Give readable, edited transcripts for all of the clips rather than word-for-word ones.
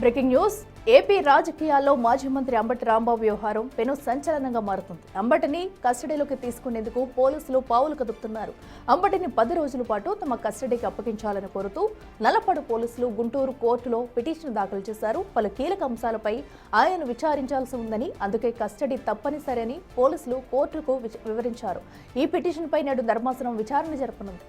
Breaking news. AP రాజకీయాల్లో మాజీ మంత్రి అంబటి రాంబాబు వ్యవహారం పెను సంచలనంగా మారుతుంది. అంబటిని కస్టడీలోకి తీసుకునేందుకు పోలీసులు పావులు కదుపుతున్నారు. అంబటిని 10 రోజుల పాటు తమ కస్టడీకి అప్పగించాలని కోరుతూ నల్లపాడు పోలీసులు గుంటూరు కోర్టులో పిటిషన్ దాఖలు చేశారు. పలు కీలక అంశాలపై ఆయన విచారించాల్సి ఉందని, అందుకే కస్టడీ తప్పనిసరి అని పోలీసులు కోర్టుకు వివరించారు. ఈ పిటిషన్పై నేడు ధర్మాసనం విచారణ జరపనుంది.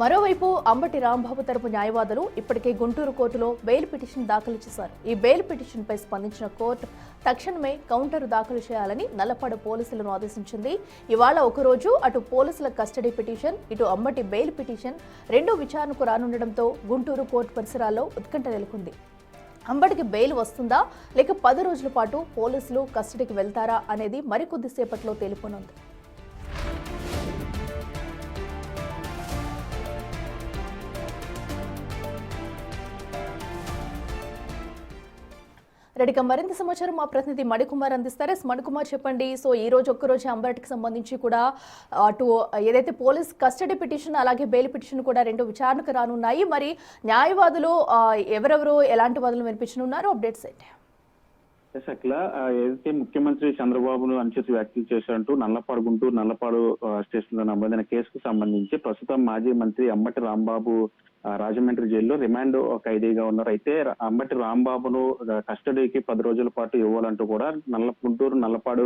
మరోవైపు అంబటి రాంబాబు తరపు న్యాయవాదులు ఇప్పటికే గుంటూరు కోర్టులో బెయిల్ పిటిషన్ దాఖలు చేశారు. ఈ బెయిల్ పిటిషన్పై స్పందించిన కోర్టు తక్షణమే కౌంటర్ దాఖలు చేయాలని నల్లపాడు పోలీసులను ఆదేశించింది. ఇవాళ ఒకరోజు అటు పోలీసుల కస్టడీ పిటిషన్, ఇటు అంబటి బెయిల్ పిటిషన్ రెండూ విచారణకు రానుండడంతో గుంటూరు కోర్టు పరిసరాల్లో ఉత్కంఠ నెలకొంది. అంబటికి బెయిల్ వస్తుందా లేక 10 రోజుల పాటు పోలీసులు కస్టడీకి వెళ్తారా అనేది మరికొద్దిసేపట్లో తేలిపోనుంది. రెడీగా మరింత సమాచారం మా ప్రతినిధి మణికుమార్ అందిస్తారు. మణికుమార్, చెప్పండి. సో ఈ రోజు ఒక్కరోజు అంబటికి సంబంధించి కూడా అటు ఏదైతే పోలీస్ కస్టడీ పిటిషన్ అలాగే బెయిల్ పిటిషన్ కూడా రెండు విచారణకు రానున్నాయి. మరి న్యాయవాదులు ఎవరెవరు ఎలాంటి వాదనలు వినిపించనున్నారు? అప్డేట్స్ ఏంటి? అట్లా ఏదైతే ముఖ్యమంత్రి చంద్రబాబును అనుచిత వ్యాఖ్యలు చేశారంటూ గుంటూరు నల్లపాడు స్టేషన్ లో నమోదైన కేసుకు సంబంధించి ప్రస్తుతం మాజీ మంత్రి అంబటి రాంబాబు రాజమండ్రి జైల్లో రిమాండ్ ఖైదీగా ఉన్నారు. అయితే అంబటి రాంబాబును కస్టడీకి 10 రోజుల పాటు ఇవ్వాలంటూ కూడా గుంటూరు నల్లపాడు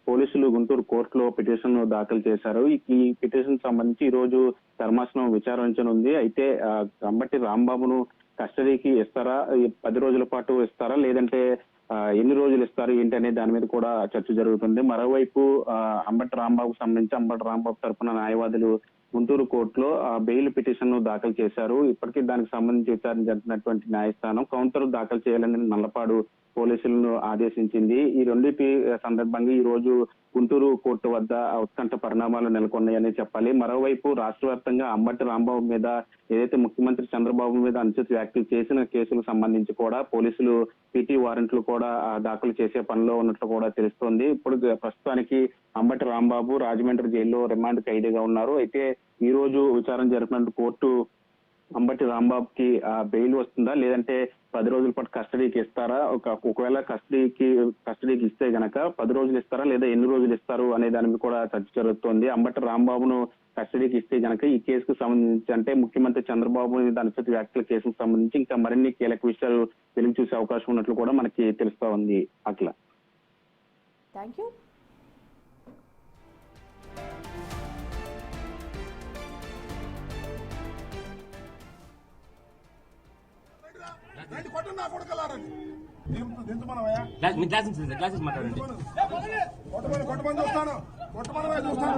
పోలీసులు గుంటూరు కోర్టులో పిటిషన్ దాఖలు చేశారు. ఈ పిటిషన్ సంబంధించి ఈ రోజు ధర్మాసనం విచారించనుంది. అయితే అంబటి రాంబాబును కస్టడీకి ఇస్తారా, 10 రోజుల పాటు ఇస్తారా, లేదంటే ఎన్ని రోజులు ఇస్తారు ఏంటి అనే దాని మీద కూడా చర్చ జరుగుతుంది. మరోవైపు అంబటి రాంబాబుకు సంబంధించి అంబటి రాంబాబు తరఫున న్యాయవాదులు గుంటూరు కోర్టులో బెయిల్ పిటిషన్ ను దాఖలు చేశారు. ఇప్పటికీ దానికి సంబంధించి విచారణ జరిపినటువంటి న్యాయస్థానం కౌంటర్ దాఖలు చేయాలని నల్లపాడు పోలీసులను ఆదేశించింది. ఈ రెండింటి సందర్భంగా ఈ రోజు గుంటూరు కోర్టు వద్ద ఉత్కంఠ పరిణామాలు నెలకొన్నాయని చెప్పాలి. మరోవైపు రాష్ట్ర వ్యాప్తంగా అంబటి రాంబాబు మీద ఏదైతే ముఖ్యమంత్రి చంద్రబాబు మీద అనుచిత వ్యాఖ్యలు చేసిన కేసులకు సంబంధించి కూడా పోలీసులు పీటీ వారెంట్లు కూడా దాఖలు చేసే పనిలో ఉన్నట్లు కూడా తెలుస్తోంది. ఇప్పుడు ప్రస్తుతానికి అంబటి రాంబాబు రాజమండ్రి జైల్లో రిమాండ్ ఖైదీగా ఉన్నారు. అయితే ఈ రోజు విచారణ జరిపినట్టు కోర్టు అంబటి రాంబాబుకి బెయిల్ వస్తుందా, లేదంటే 10 రోజుల పాటు కస్టడీకి ఇస్తారా, ఒకవేళ కస్టడీకి ఇస్తే గనక 10 రోజులు ఇస్తారా లేదా ఎన్ని రోజులు ఇస్తారు అనే దాని మీద కూడా చర్చ జరుగుతోంది. అంబటి రాంబాబును కస్టడీకి ఇస్తే గనక ఈ కేసుకు సంబంధించి అంటే ముఖ్యమంత్రి చంద్రబాబు మీద అనుచిత వ్యాఖ్యల కేసుకు సంబంధించి ఇంకా మరిన్ని కీలక విషయాలు వెలుగు చూసే అవకాశం ఉన్నట్లు కూడా మనకి తెలుస్తా ఉంది. అట్లా థాంక్యూ. కొట్టమని చూస్తాను